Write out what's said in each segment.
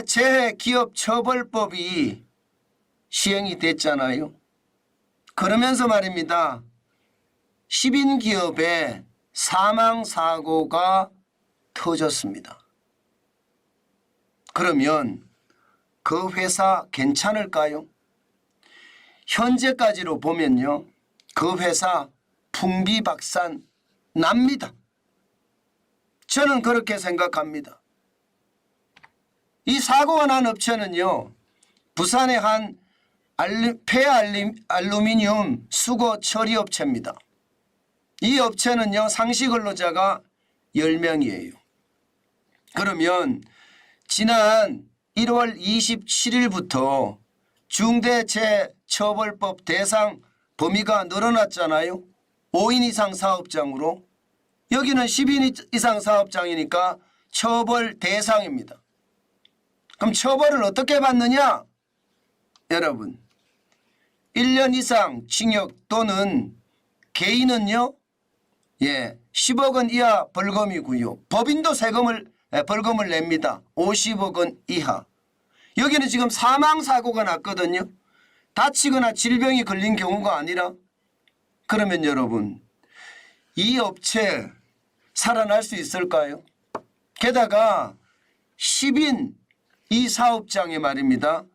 중대재해기업처벌법이 시행이 됐잖아요. 그러면서 말입니다. 10인 기업의 사망사고가 터졌습니다. 그러면 그 회사 괜찮을까요? 현재까지로 보면요. 그 회사 풍비박산 납니다. 저는 그렇게 생각합니다. 이 사고가 난 업체는요. 부산의 한 폐알루미늄 수거 처리업체입니다. 이 업체는요. 상시 근로자가 10명이에요. 그러면 지난 1월 27일부터 중대재해처벌법 대상 범위가 늘어났잖아요. 5인 이상 사업장으로. 여기는 10인 이상 사업장이니까 처벌 대상입니다. 그럼 처벌을 어떻게 받느냐? 여러분 1년 이상 징역 또는 개인은요 10억 원 이하 벌금이고요. 법인도 벌금을 냅니다. 50억 원 이하. 여기는 지금 사망사고가 났거든요. 다치거나 질병이 걸린 경우가 아니라. 그러면 여러분 이 업체 살아날 수 있을까요? 게다가 10인 이 사업장에 말입니다.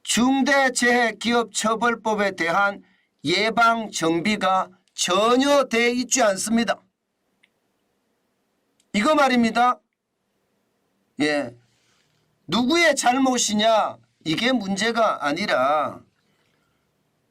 중대재해기업처벌법에 대한 예방 정비가 전혀 돼 있지 않습니다. 이거 말입니다. 누구의 잘못이냐 이게 문제가 아니라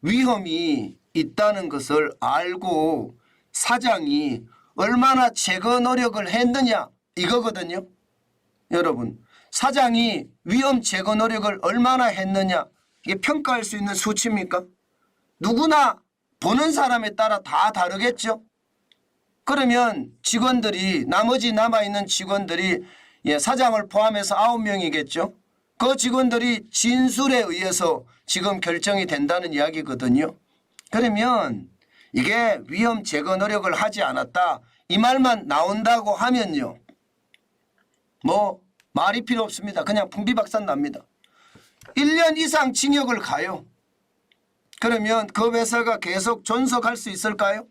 위험이 있다는 것을 알고 사장이 얼마나 제거 노력을 했느냐 이거거든요. 여러분 사장이 위험 제거 노력을 얼마나 했느냐 이게 평가할 수 있는 수치입니까? 누구나 보는 사람에 따라 다 다르겠죠. 그러면 직원들이 나머지 남아있는 직원들이 사장을 포함해서 9명이겠죠. 그 직원들이 진술에 의해서 지금 결정이 된다는 이야기거든요. 그러면 이게 위험 제거 노력을 하지 않았다 이 말만 나온다고 하면요. 뭐 말이 필요 없습니다. 그냥 풍비박산 납니다. 1년 이상 징역을 가요. 그러면 그 회사가 계속 존속할 수 있을까요?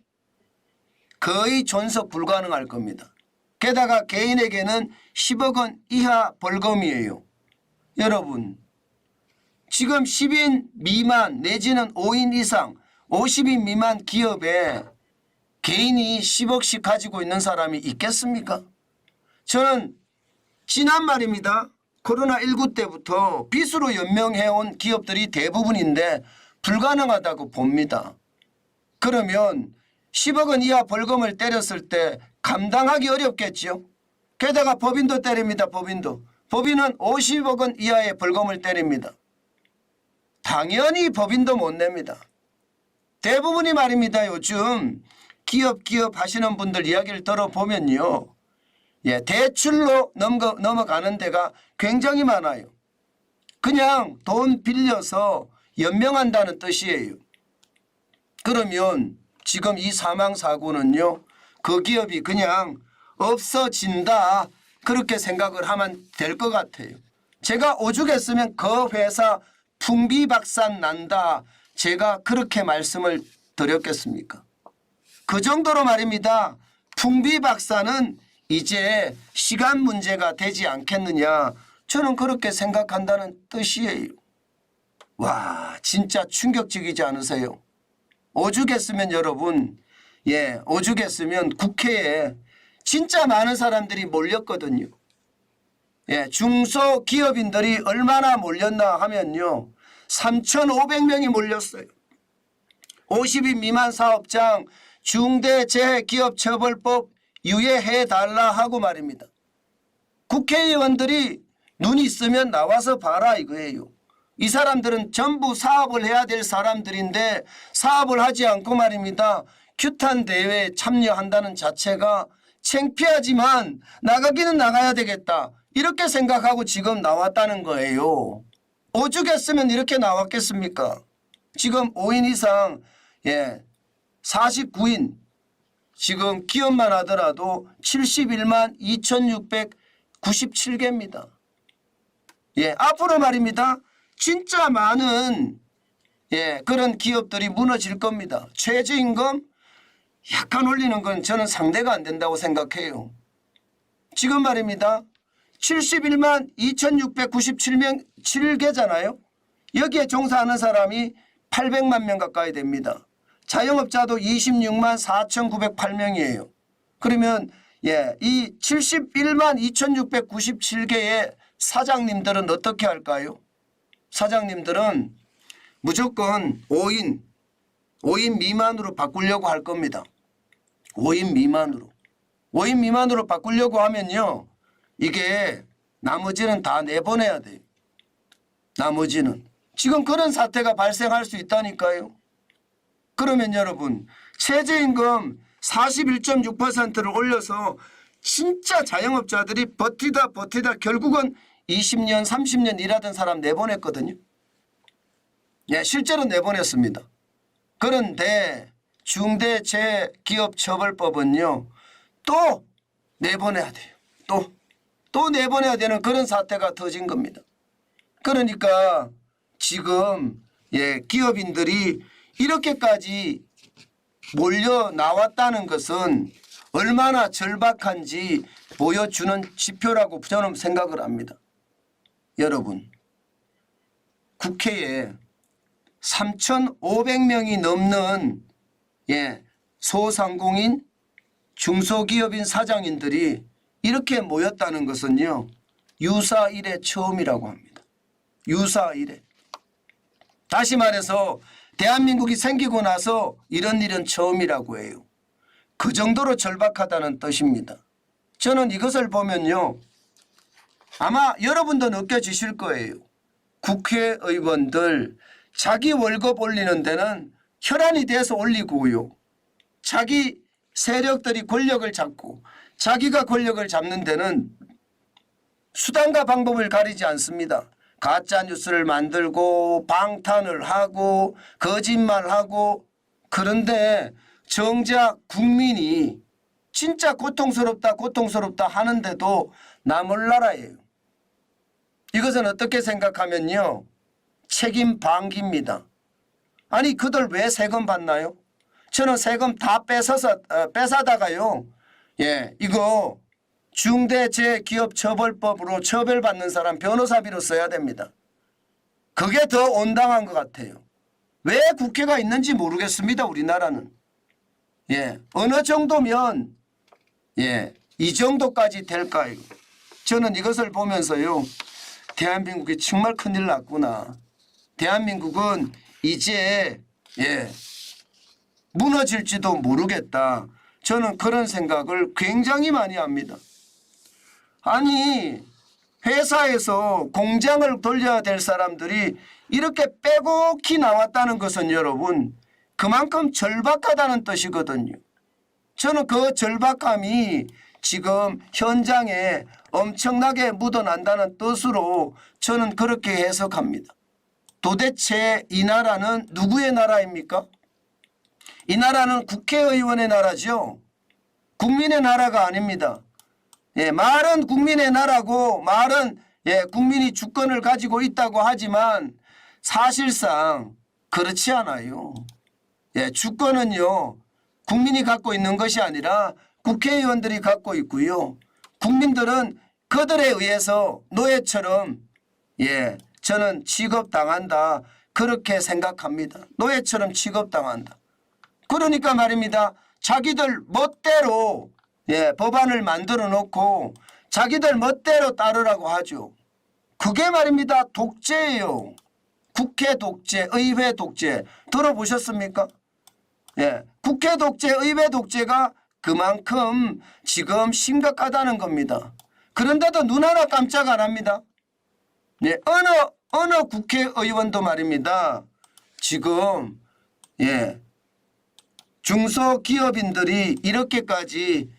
거의 존속 불가능할 겁니다. 게다가 개인에게는 10억 원 이하 벌금이에요. 여러분 지금 10인 미만 내지는 5인 이상 50인 미만 기업에 개인이 10억씩 가지고 있는 사람이 있겠습니까? 저는 지난 말입니다. 코로나19 때부터 빚으로 연명해온 기업들이 대부분인데 불가능하다고 봅니다. 그러면 10억 원 이하 벌금을 때렸을 때 감당하기 어렵겠죠. 게다가 법인도 때립니다. 법인은 50억 원 이하의 벌금을 때립니다. 당연히 법인도 못 냅니다. 대부분이 말입니다. 요즘 기업 하시는 분들 이야기를 들어보면요. 대출로 넘어가는 데가 굉장히 많아요. 그냥 돈 빌려서 연명한다는 뜻이에요. 그러면 지금 이 사망사고는요. 그 기업이 그냥 없어진다 그렇게 생각을 하면 될 것 같아요. 제가 오죽했으면 그 회사 풍비박산 난다 제가 그렇게 말씀을 드렸겠습니까? 그 정도로 말입니다. 풍비박산은 이제 시간 문제가 되지 않겠느냐 저는 그렇게 생각한다는 뜻이에요. 와 진짜 충격적이지 않으세요? 오죽했으면 여러분 오죽했으면 국회에 진짜 많은 사람들이 몰렸거든요. 중소기업인들이 얼마나 몰렸나 하면요. 3,500명이 몰렸어요. 50인 미만 사업장 중대재해기업처벌법 유예해달라 하고 말입니다. 국회의원들이 눈 있으면 나와서 봐라 이거예요. 이 사람들은 전부 사업을 해야 될 사람들인데 사업을 하지 않고 말입니다. 규탄 대회에 참여한다는 자체가 창피하지만 나가기는 나가야 되겠다. 이렇게 생각하고 지금 나왔다는 거예요. 오죽했으면 이렇게 나왔겠습니까? 지금 5인 이상 49인 지금 기업만 하더라도 71만 2697개입니다. 예, 앞으로 말입니다. 진짜 많은 그런 기업들이 무너질 겁니다. 최저임금 약간 올리는 건 저는 상대가 안 된다고 생각해요. 지금 말입니다. 71만 2,697명 7개잖아요. 여기에 종사하는 사람이 800만 명 가까이 됩니다. 자영업자도 26만 4,908명이에요. 그러면 이 71만 2,697개의 사장님들은 어떻게 할까요? 사장님들은 무조건 5인 미만으로 바꾸려고 할 겁니다. 5인 미만으로. 5인 미만으로 바꾸려고 하면요. 이게 나머지는 다 내보내야 돼요. 나머지는. 지금 그런 사태가 발생할 수 있다니까요. 그러면 여러분 최저임금 41.6%를 올려서 진짜 자영업자들이 버티다 결국은 20년 30년 일하던 사람 내보냈거든요. 예, 실제로 내보냈습니다. 그런데 중대재해기업처벌법은요. 또 내보내야 돼요. 또 내보내야 되는 그런 사태가 터진 겁니다. 그러니까 지금 기업인들이 이렇게까지 몰려 나왔다는 것은 얼마나 절박한지 보여주는 지표라고 저는 생각을 합니다. 여러분, 국회에 3,500명이 넘는 소상공인 중소기업인 사장님들이 이렇게 모였다는 것은요. 유사 이래 처음이라고 합니다. 유사 이래. 다시 말해서 대한민국이 생기고 나서 이런 일은 처음이라고 해요. 그 정도로 절박하다는 뜻입니다. 저는 이것을 보면요. 아마 여러분도 느껴지실 거예요. 국회의원들 자기 월급 올리는 데는 혈안이 돼서 올리고요. 자기 세력들이 권력을 잡고 자기가 권력을 잡는 데는 수단과 방법을 가리지 않습니다. 가짜 뉴스를 만들고 방탄을 하고 거짓말하고 그런데 정작 국민이 진짜 고통스럽다 하는데도 나 몰라라예요. 이것은 어떻게 생각하면요. 책임 방기입니다. 아니 그들 왜 세금 받나요? 저는 세금 다 뺏어다가요. 이거 중대재해기업처벌법으로 처벌받는 사람 변호사비로 써야 됩니다. 그게 더 온당한 것 같아요. 왜 국회가 있는지 모르겠습니다. 우리나라는. 어느 정도면 이 정도까지 될까요? 저는 이것을 보면서요. 대한민국이 정말 큰일 났구나. 대한민국은 이제 무너질지도 모르겠다. 저는 그런 생각을 굉장히 많이 합니다. 아니 회사에서 공장을 돌려야 될 사람들이 이렇게 빼곡히 나왔다는 것은 여러분 그만큼 절박하다는 뜻이거든요. 저는 그 절박함이 지금 현장에 엄청나게 묻어난다는 뜻으로 저는 그렇게 해석합니다. 도대체 이 나라는 누구의 나라입니까? 이 나라는 국회의원의 나라죠. 국민의 나라가 아닙니다. 말은 국민의 나라고 말은 국민이 주권을 가지고 있다고 하지만 사실상 그렇지 않아요. 주권은요. 국민이 갖고 있는 것이 아니라 국회의원들이 갖고 있고요. 국민들은 그들에 의해서 노예처럼 저는 취급당한다. 그렇게 생각합니다. 노예처럼 취급당한다. 그러니까 말입니다. 자기들 멋대로 법안을 만들어 놓고 자기들 멋대로 따르라고 하죠. 그게 말입니다. 독재예요. 국회 독재, 의회 독재 들어보셨습니까? 국회 독재, 의회 독재가 그만큼 지금 심각하다는 겁니다. 그런데도 눈 하나 깜짝 안 합니다. 어느 국회의원도 말입니다. 지금 중소기업인들이 이렇게까지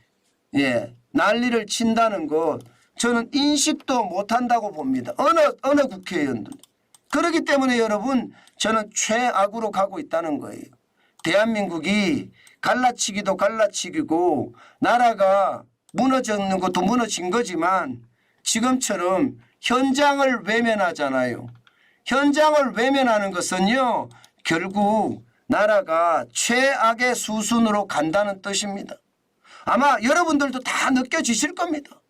난리를 친다는 것 저는 인식도 못한다고 봅니다. 어느 국회의원들. 그렇기 때문에 여러분 저는 최악으로 가고 있다는 거예요. 대한민국이 갈라치기도 갈라치기고 나라가 무너지는 것도 무너진 거지만 지금처럼 현장을 외면하잖아요. 현장을 외면하는 것은요, 결국 나라가 최악의 수순으로 간다는 뜻입니다. 아마 여러분들도 다 느껴지실 겁니다.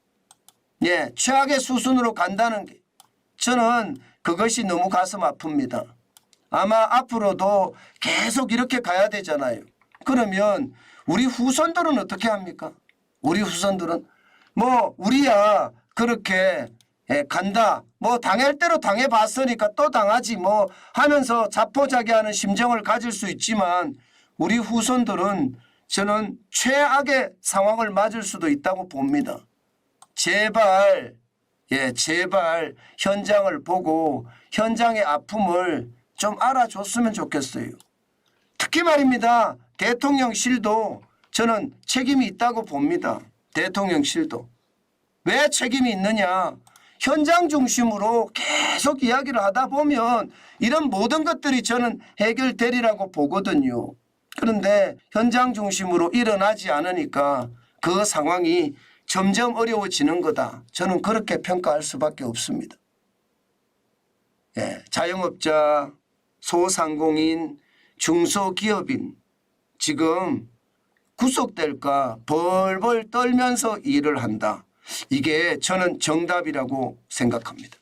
예, 최악의 수순으로 간다는 게 저는 그것이 너무 가슴 아픕니다. 아마 앞으로도 계속 이렇게 가야 되잖아요. 그러면 우리 후손들은 어떻게 합니까? 우리 후손들은 뭐 우리야 그렇게 간다. 뭐 당할 대로 당해봤으니까 또 당하지 뭐 하면서 자포자기하는 심정을 가질 수 있지만 우리 후손들은 저는 최악의 상황을 맞을 수도 있다고 봅니다. 제발 제발 현장을 보고 현장의 아픔을 좀 알아줬으면 좋겠어요. 특히 말입니다. 대통령실도 저는 책임이 있다고 봅니다. 대통령실도. 왜 책임이 있느냐. 현장 중심으로 계속 이야기를 하다 보면 이런 모든 것들이 저는 해결되리라고 보거든요. 그런데 현장 중심으로 일어나지 않으니까 그 상황이 점점 어려워지는 거다. 저는 그렇게 평가할 수밖에 없습니다. 예, 자영업자, 소상공인, 중소기업인 지금 구속될까 벌벌 떨면서 일을 한다. 이게 저는 정답이라고 생각합니다.